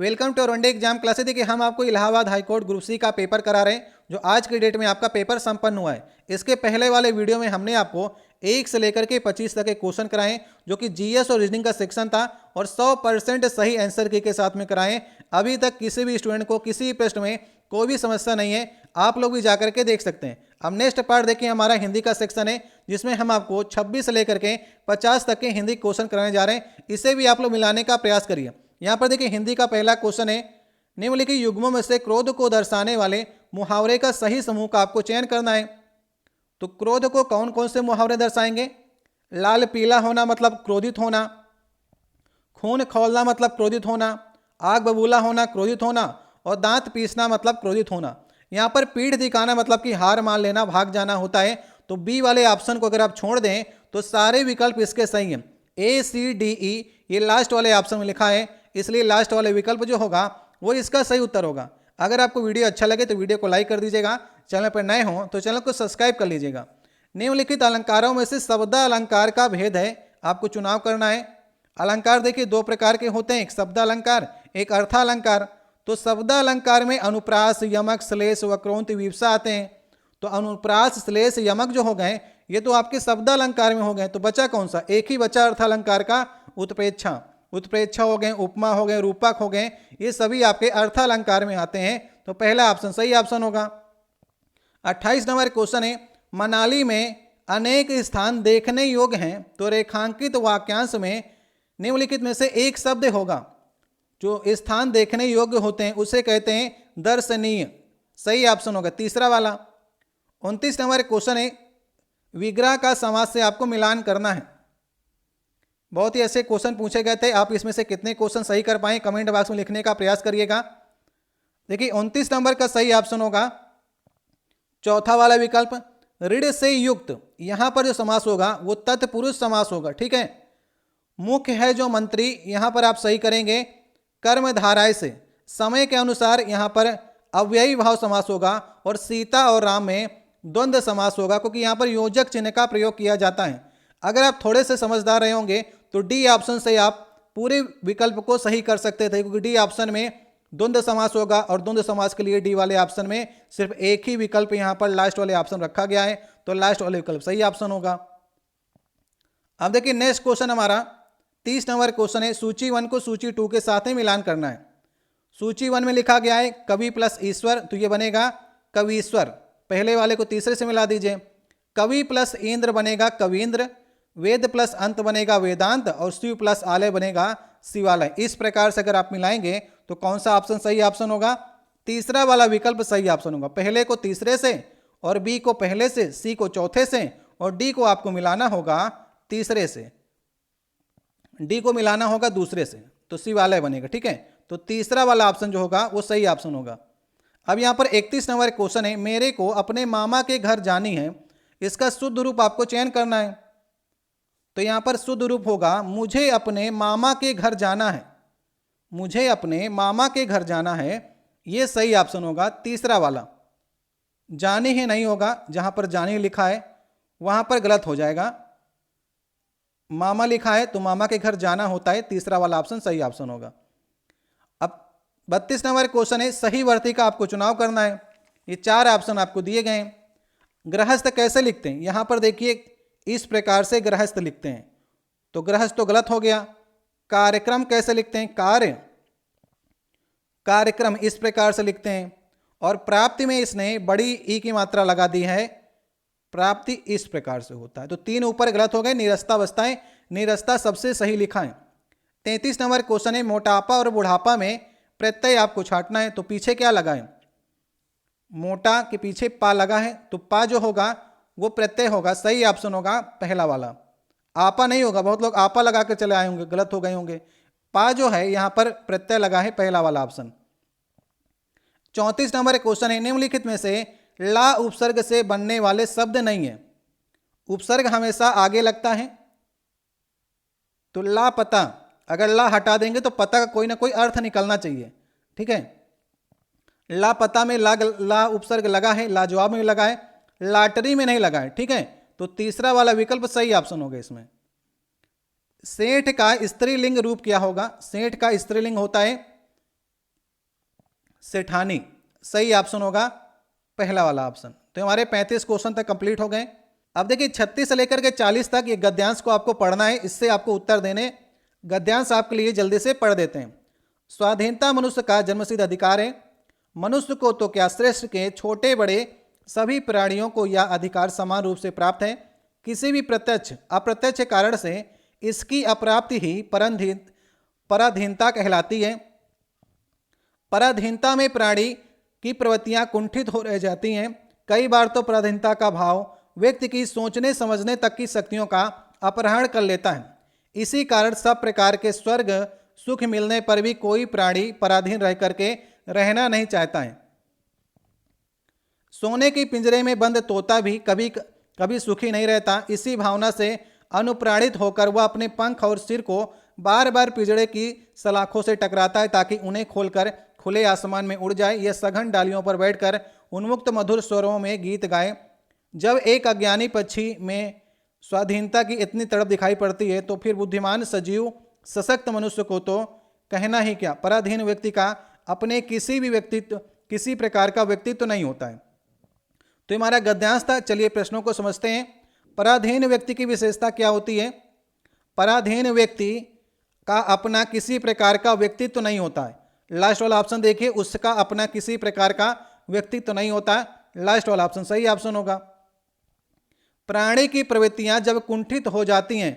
Welcome to one day exam classes. देखिए हम आपको इलाहाबाद हाईकोर्ट ग्रुप सी का पेपर करा रहे हैं जो आज की डेट में आपका पेपर संपन्न हुआ है। इसके पहले वाले वीडियो में हमने आपको 1 से लेकर के 25 तक के क्वेश्चन कराए जो कि जीएस और रीजनिंग का सेक्शन था और 100% सही आंसर की के साथ में कराए। अभी तक किसी भी स्टूडेंट को किसी भी प्रश्न में कोई भी समस्या नहीं है, आप लोग भी जाकर के देख सकते हैं। अब नेक्स्ट पार्ट देखिए हमारा हिंदी का सेक्शन है जिसमें हम आपको 26 से लेकर के 50 तक के हिंदी क्वेश्चन कराने जा रहे हैं। इसे भी आप लोग मिलाने का प्रयास करिए। यहाँ पर देखिए हिंदी का पहला क्वेश्चन है, निम्नलिखित युग्मों में से क्रोध को दर्शाने वाले मुहावरे का सही समूह का आपको चयन करना है। तो क्रोध को कौन कौन से मुहावरे दर्शाएंगे? लाल पीला होना मतलब क्रोधित होना, खून खौलना मतलब क्रोधित होना, आग बबूला होना क्रोधित होना और दांत पीसना मतलब क्रोधित होना। यहाँ पर पीठ दिखाना मतलब कि हार मान लेना, भाग जाना होता है। तो बी वाले ऑप्शन को अगर आप छोड़ दें तो सारे विकल्प इसके सही हैं। ए सी डी ई ये लास्ट वाले ऑप्शन में लिखा है, इसलिए लास्ट वाले विकल्प जो होगा वो इसका सही उत्तर होगा। अगर आपको वीडियो अच्छा लगे तो वीडियो को लाइक कर दीजिएगा, चैनल पर नए हो तो चैनल को सब्सक्राइब कर लीजिएगा। निम्नलिखित अलंकारों में से शब्द अलंकार का भेद है, आपको चुनाव करना है। अलंकार देखिए दो प्रकार के होते हैं, एक शब्द अलंकार, एक अर्थालंकार। तो शब्द अलंकार में अनुप्रास, यमक, श्लेष, वक्रोंत, विवक्षा आते हैं। तो अनुप्रास, श्लेष, यमक जो हो गए ये तो आपके शब्द अलंकार में हो गए। तो बचा कौन सा? एक ही बचा अर्थालंकार का, उत्प्रेक्षा। उत्प्रेक्षा हो गए, उपमा हो गए, रूपक हो गए, ये सभी आपके अर्थालंकार में आते हैं। तो पहला ऑप्शन सही ऑप्शन होगा। 28 नंबर क्वेश्चन है, मनाली में अनेक स्थान देखने योग्य हैं तो रेखांकित वाक्यांश में निम्नलिखित में से एक शब्द होगा। जो स्थान देखने योग्य होते हैं उसे कहते हैं दर्शनीय, सही ऑप्शन होगा तीसरा वाला। 29 नंबर क्वेश्चन है, विग्रह का समास से आपको मिलान करना है। बहुत ही ऐसे क्वेश्चन पूछे गए थे, आप इसमें से कितने क्वेश्चन सही कर पाए कमेंट बॉक्स में लिखने का प्रयास करिएगा। देखिए 29 नंबर का सही ऑप्शन होगा चौथा वाला विकल्प, ऋण से युक्त। यहां पर जो समास होगा वो तत्पुरुष समास होगा, ठीक है। मुख्य है जो मंत्री, यहां पर आप सही करेंगे कर्म धाराएं से। समय के अनुसार यहां पर अव्ययी भाव समास होगा और सीता और राम में द्वंद्व समास होगा क्योंकि यहां पर योजक चिन्ह का प्रयोग किया जाता है। अगर आप थोड़े से समझदार रहे होंगे तो डी ऑप्शन से आप पूरे विकल्प को सही कर सकते थे क्योंकि डी ऑप्शन में द्वंद्व समास होगा और द्वंद्व समास के लिए डी वाले ऑप्शन में सिर्फ एक ही विकल्प यहां पर लास्ट वाले ऑप्शन रखा गया है, तो लास्ट वाले विकल्प सही ऑप्शन होगा। अब देखिए नेक्स्ट क्वेश्चन हमारा 30 नंबर क्वेश्चन है, सूची 1 को सूची 2 के साथ में मिलान करना है। सूची 1 में लिखा गया है कवि प्लस ईश्वर, तो ये बनेगा कवीश्वर। पहले वाले को तीसरे से मिला दीजिए। कवि प्लस इंद्र बनेगा कवींद्र, वेद प्लस अंत बनेगा वेदांत और शिव प्लस आलय बनेगा शिवालय। इस प्रकार से अगर आप मिलाएंगे तो कौन सा ऑप्शन सही ऑप्शन होगा? तीसरा वाला विकल्प सही ऑप्शन होगा। पहले को तीसरे से और बी को पहले से, सी को चौथे से और डी को आपको मिलाना होगा तीसरे से, डी को मिलाना होगा दूसरे से, तो शिवालय बनेगा, ठीक है। तो तीसरा वाला ऑप्शन जो होगा वो सही ऑप्शन होगा। अब यहां पर 31 नंबर क्वेश्चन है, मेरे को अपने मामा के घर जानी है, इसका शुद्ध रूप आपको चयन करना है। तो यहां पर शुद्ध रूप होगा मुझे अपने मामा के घर जाना है, मुझे अपने मामा के घर जाना है, यह सही ऑप्शन होगा तीसरा वाला। जानी ही नहीं होगा, जहां पर जानी लिखा है वहां पर गलत हो जाएगा। मामा लिखा है तो मामा के घर जाना होता है, तीसरा वाला ऑप्शन सही ऑप्शन होगा। अब 32 नंबर क्वेश्चन है, सही वर्ती का आपको चुनाव करना है। ये 4 ऑप्शन आपको दिए गए हैं। गृहस्थ कैसे लिखते हैं? यहां पर देखिए इस प्रकार से गृहस्थ लिखते हैं, तो गृहस्थ तो गलत हो गया। कार्यक्रम कैसे लिखते हैं? कार्य, कार्यक्रम इस प्रकार से लिखते हैं। और प्राप्ति में इसने बड़ी ई की मात्रा लगा दी है, प्राप्ति इस प्रकार से होता है। तो 3 ऊपर गलत हो गए, निरस्ता बचता है, निरस्ता सबसे सही लिखा है। 33 नंबर क्वेश्चन है, मोटापा और बुढ़ापा में प्रत्यय आपको छांटना है, तो पीछे क्या लगा है? मोटा के पीछे पा लगा है, तो पा जो होगा वो प्रत्यय होगा, सही ऑप्शन होगा पहला वाला। आपा नहीं होगा, बहुत लोग आपा लगा कर चले आए होंगे, गलत हो गए होंगे। पा जो है यहां पर प्रत्यय लगा है, पहला वाला ऑप्शन। 34 नंबर क्वेश्चन है, निम्नलिखित में से ला उपसर्ग से बनने वाले शब्द नहीं है। उपसर्ग हमेशा आगे लगता है, तो ला पता, अगर ला हटा देंगे तो पता का कोई ना कोई अर्थ निकलना चाहिए, ठीक है। ला पता में ला उपसर्ग लगा है, लाजवाब में लगा है, लाटरी में नहीं लगा है, ठीक है। तो तीसरा वाला विकल्प सही ऑप्शन होगा इसमें। सेठ का स्त्रीलिंग रूप क्या होगा? सेठ का स्त्रीलिंग होता है सेठानी। सही ऑप्शन होगा पहला वाला ऑप्शन। तो हमारे 35 क्वेश्चन तक कंप्लीट हो गए। अब देखिए 36 से लेकर के 40 तक ये गद्यांश को आपको पढ़ना है, इससे आपको उत्तर देने। गद्यांश आपके लिए जल्दी से पढ़ देते हैं। स्वाधीनता मनुष्य का जन्मसिद्ध अधिकार है। मनुष्य को तो क्या, श्रेष्ठ के छोटे बड़े सभी प्राणियों को यह अधिकार समान रूप से प्राप्त है। किसी भी प्रत्यक्ष अप्रत्यक्ष कारण से इसकी अप्राप्ति ही पराधीनता कहलाती है। पराधीनता में प्राणी की प्रवृत्तियां कुंठित हो रह जाती हैं। कई बार तो पराधीनता का भाव व्यक्ति की सोचने समझने तक की शक्तियों का अपहरण कर लेता है। इसी कारण सब प्रकार के स्वर्ग सुख मिलने पर भी कोई प्राणी पराधीन रह करके रहना नहीं चाहता है। सोने के पिंजरे में बंद तोता भी कभी कभी सुखी नहीं रहता। इसी भावना से अनुप्राणित होकर वह अपने पंख और सिर को बार बार पिंजरे की सलाखों से टकराता है ताकि उन्हें खोलकर खुले आसमान में उड़ जाए। यह सघन डालियों पर बैठकर उन्मुक्त मधुर स्वरों में गीत गाए। जब एक अज्ञानी पक्षी में स्वाधीनता की इतनी तड़प दिखाई पड़ती है तो फिर बुद्धिमान सजीव सशक्त मनुष्य को तो कहना ही क्या। पराधीन व्यक्ति का अपने किसी प्रकार का व्यक्तित्व नहीं होता है। तो हमारा गद्यांश था। चलिए प्रश्नों को समझते हैं। पराधीन व्यक्ति की विशेषता क्या होती है? पराधीन व्यक्ति का अपना किसी प्रकार का व्यक्तित्व नहीं होता है। लास्ट वाला ऑप्शन देखिए, उसका अपना किसी प्रकार का व्यक्तित्व नहीं होता है। लास्ट वाला ऑप्शन सही ऑप्शन होगा। प्राणी की प्रवृत्तियां जब कुंठित हो जाती हैं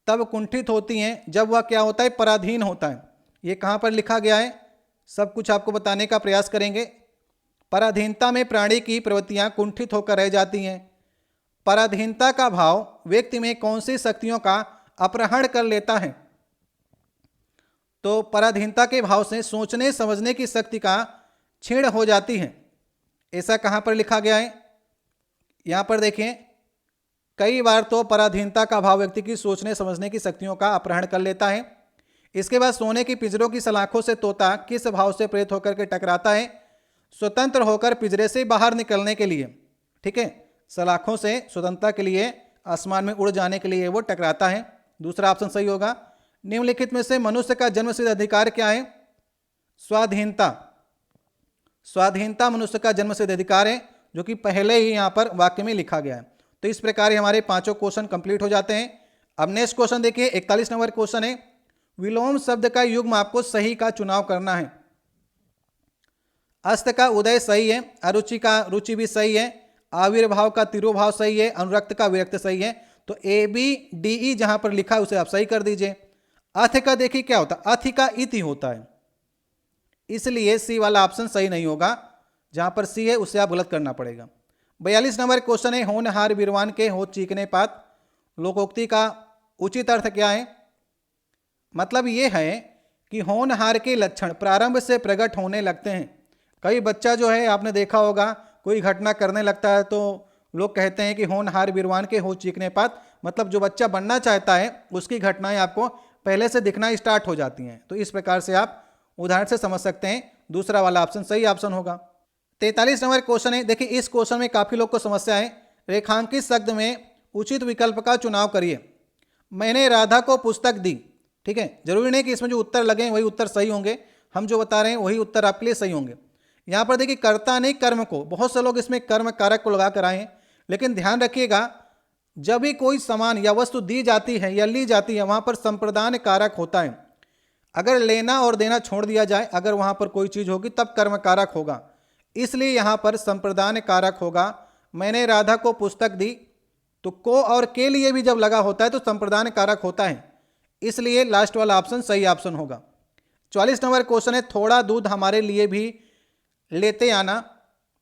तब कुंठित होती हैं जब वह क्या होता है, पराधीन होता है। ये कहाँ पर लिखा गया है, सब कुछ आपको बताने का प्रयास करेंगे। पराधीनता में प्राणी की प्रवृत्तियां कुंठित होकर रह जाती हैं। पराधीनता का भाव व्यक्ति में कौन सी शक्तियों का अपहरण कर लेता है? तो पराधीनता के भाव से सोचने समझने की शक्ति का क्षीण हो जाती है। ऐसा कहाँ पर लिखा गया है? यहाँ पर देखें, कई बार तो पराधीनता का भाव व्यक्ति की सोचने समझने की शक्तियों का अपहरण कर लेता है। इसके बाद सोने की पिंजरों की सलाखों से तोता किस भाव से प्रेरित होकर के टकराता है? स्वतंत्र होकर पिंजरे से बाहर निकलने के लिए। ठीक है, सलाखों से स्वतंत्रता के लिए, आसमान में उड़ जाने के लिए वो टकराता है। दूसरा ऑप्शन सही होगा। निम्नलिखित में से मनुष्य का जन्मसिद्ध अधिकार क्या है? स्वाधीनता। स्वाधीनता मनुष्य का जन्मसिद्ध अधिकार है, जो कि पहले ही यहाँ पर वाक्य में लिखा गया है। तो इस प्रकार हमारे पांचों क्वेश्चन कंप्लीट हो जाते हैं। अब नेक्स्ट क्वेश्चन देखिए, 41 नंबर क्वेश्चन है। विलोम शब्द का युग्म आपको सही का चुनाव करना है। अस्त का उदय सही है, अरुचि का रुचि भी सही है, आविर्भाव का तिरुभाव सही है, अनुरक्त का विरक्त सही है। तो ए बी डी ई जहां पर लिखा है उसे आप सही कर दीजिए। अथ का देखिए क्या होता है, अथि का इति होता है, इसलिए सी वाला ऑप्शन सही नहीं होगा। जहां पर सी है उसे आप गलत करना पड़ेगा। 42 नंबर क्वेश्चन है। होनहार बीरवान के हो चीकने पात। लोकोक्ति का उचित अर्थ क्या है? मतलब ये है कि होनहार के लक्षण प्रारंभ से प्रकट होने लगते हैं। कई बच्चा जो है, आपने देखा होगा, कोई घटना करने लगता है तो लोग कहते हैं कि होनहार बीरवान के हो चीकने पात। मतलब जो बच्चा बनना चाहता है उसकी घटनाएं आपको पहले से दिखना स्टार्ट हो जाती हैं। तो इस प्रकार से आप उदाहरण से समझ सकते हैं। दूसरा वाला ऑप्शन सही ऑप्शन होगा। 43 नंबर क्वेश्चन है। देखिए इस क्वेश्चन में काफी लोग को समस्या है। रेखांकित शब्द में उचित विकल्प का चुनाव करिए। मैंने राधा को पुस्तक दी। ठीक है, जरूरी नहीं कि इसमें जो उत्तर लगे वही उत्तर सही होंगे, हम जो बता रहे हैं वही उत्तर आपके लिए सही होंगे। यहाँ पर देखिए कर्ता नहीं कर्म को, बहुत से लोग इसमें कर्म कारक को लगा कर आए हैं, लेकिन ध्यान रखिएगा जब भी कोई सामान या वस्तु दी जाती है या ली जाती है वहां पर संप्रदान कारक होता है। अगर लेना और देना छोड़ दिया जाए, अगर वहां पर कोई चीज होगी तब कर्म कारक होगा, इसलिए यहां पर संप्रदान कारक होगा। मैंने राधा को पुस्तक दी, तो को और के लिए भी जब लगा होता है तो संप्रदान कारक होता है, इसलिए लास्ट वाला ऑप्शन सही ऑप्शन होगा। 44 नंबर क्वेश्चन है। थोड़ा दूध हमारे लिए भी लेते आना।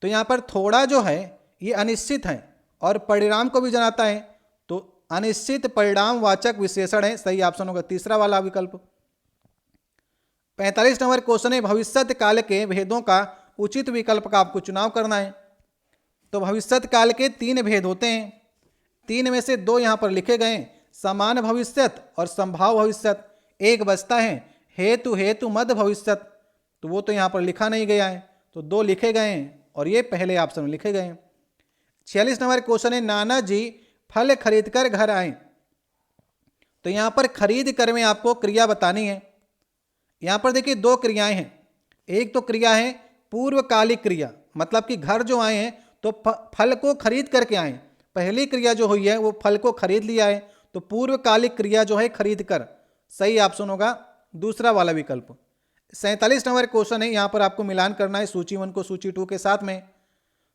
तो यहां पर थोड़ा जो है ये अनिश्चित है और परिणाम को भी जनाता है, तो अनिश्चित परिणाम वाचक विशेषण है, सही ऑप्शन होगा तीसरा वाला विकल्प। 45 नंबर क्वेश्चन है। भविष्यत काल के भेदों का उचित विकल्प का आपको चुनाव करना है। तो भविष्यत काल के 3 भेद होते हैं, 3 में से 2 यहां पर लिखे गए, समान भविष्यत और संभाव भविष्यत। एक बचता है हेतु हेतु मद भविष्यत, तो वो तो यहां पर लिखा नहीं गया है, तो 2 लिखे गए हैं और ये पहले ऑप्शन में लिखे गए हैं। 46 नंबर क्वेश्चन है। नाना जी फल खरीद कर घर आए। तो यहां पर खरीद कर में आपको क्रिया बतानी है। यहां पर देखिए 2 क्रियाएं हैं। एक तो क्रिया है पूर्वकालिक क्रिया, मतलब कि घर जो आए हैं तो फल को खरीद करके आए। पहली क्रिया जो हुई है वो फल को खरीद लिया है, तो पूर्वकालिक क्रिया जो है खरीद कर। सही ऑप्शन होगा दूसरा वाला विकल्प। 47 नंबर क्वेश्चन है, यहां पर आपको मिलान करना है सूची 1 को सूची 2 के साथ में।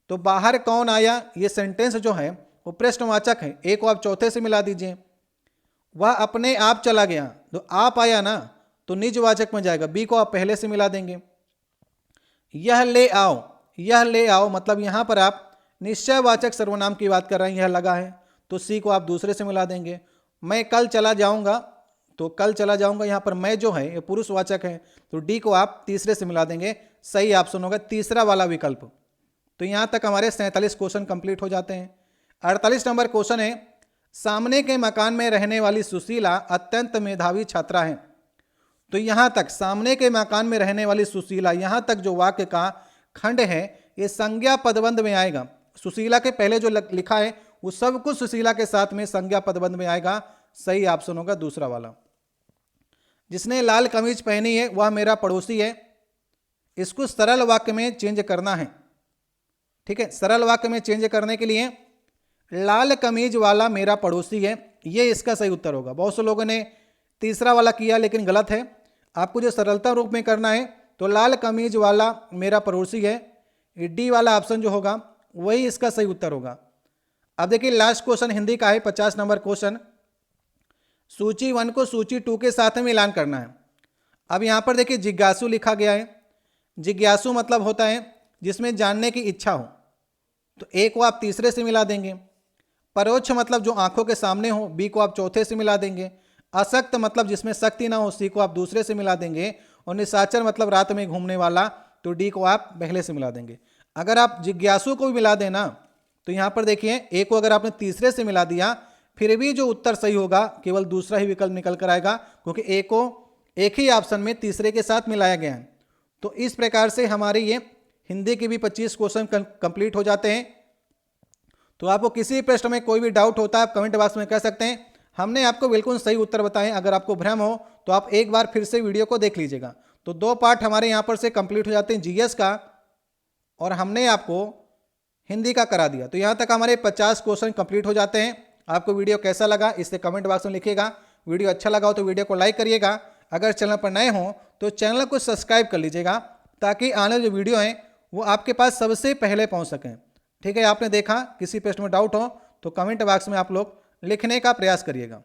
तो बाहर कौन आया, ये सेंटेंस जो है वो प्रश्नवाचक है, ए को आप चौथे से मिला दीजिए। वह अपने आप चला गया, तो आप आया ना तो निजवाचक में जाएगा, बी को आप पहले से मिला देंगे। यह ले आओ, यह ले आओ मतलब यहां पर आप निश्चयवाचक सर्वनाम की बात कर रहे हैं, यह लगा है, तो सी को आप दूसरे से मिला देंगे। मैं कल चला जाऊंगा, तो कल चला जाऊंगा, यहां पर मैं जो है ये पुरुषवाचक है, तो डी को आप तीसरे से मिला देंगे। सही ऑप्शन होगा तीसरा वाला विकल्प। तो यहां तक हमारे 47 क्वेश्चन कंप्लीट हो जाते हैं। 48 नंबर क्वेश्चन है, सामने के मकान में रहने वाली सुशीला अत्यंत मेधावी छात्रा है। तो यहां तक सामने के मकान में रहने वाली सुशीला, यहां तक जो वाक्य का खंड है ये संज्ञा पदबंध में आएगा। सुशीला के पहले जो लिखा है वो सब कुछ सुशीला के साथ में संज्ञा पदबंध में आएगा। सही ऑप्शन होगा दूसरा वाला। जिसने लाल कमीज पहनी है वह मेरा पड़ोसी है, इसको सरल वाक्य में चेंज करना है। ठीक है, सरल वाक्य में चेंज करने के लिए लाल कमीज वाला मेरा पड़ोसी है, ये इसका सही उत्तर होगा। बहुत से लोगों ने तीसरा वाला किया लेकिन गलत है। आपको जो सरलता रूप में करना है तो लाल कमीज वाला मेरा पड़ोसी है, डी वाला ऑप्शन जो होगा वही इसका सही उत्तर होगा। अब देखिए लास्ट क्वेश्चन हिंदी का है, 50 नंबर क्वेश्चन। सूची 1 को सूची 2 के साथ में मिलान करना है। अब यहां पर देखिए जिज्ञासु लिखा गया है। जिज्ञासु मतलब होता है जिसमें जानने की इच्छा हो, तो ए को आप तीसरे से मिला देंगे। परोक्ष मतलब जो आंखों के सामने हो, बी को आप चौथे से मिला देंगे। असक्त मतलब जिसमें शक्ति ना हो, सी को आप दूसरे से मिला देंगे। और निशाचर मतलब रात में घूमने वाला, तो डी को आप पहले से मिला देंगे। अगर आप जिज्ञासु को भी मिला देना तो यहां पर देखिए ए को अगर आपने तीसरे से मिला दिया फिर भी जो उत्तर सही होगा केवल दूसरा ही विकल्प निकल कर आएगा, क्योंकि ए को एक ही ऑप्शन में तीसरे के साथ मिलाया गया है। तो इस प्रकार से हमारी ये हिंदी के भी 25 क्वेश्चन कंप्लीट हो जाते हैं। तो आपको किसी प्रश्न में कोई भी डाउट होता है आप कमेंट बॉक्स में कह सकते हैं। हमने आपको बिल्कुल सही उत्तर बताए। अगर आपको भ्रम हो तो आप एक बार फिर से वीडियो को देख लीजिएगा। तो 2 पार्ट हमारे यहाँ पर से कंप्लीट हो जाते हैं, जीएस का और हमने आपको हिंदी का करा दिया। तो यहाँ तक हमारे 50 क्वेश्चन कंप्लीट हो जाते हैं। आपको वीडियो कैसा लगा इसे कमेंट बॉक्स में लिखिएगा। वीडियो अच्छा लगा हो तो वीडियो को लाइक करिएगा। अगर चैनल पर नए हो तो चैनल को सब्सक्राइब कर लीजिएगा, ताकि आने वाले जो वीडियो हैं वो आपके पास सबसे पहले पहुँच सकें। ठीक है, आपने देखा किसी प्रश्न में डाउट हो तो कमेंट बॉक्स में आप लोग लिखने का प्रयास करिएगा।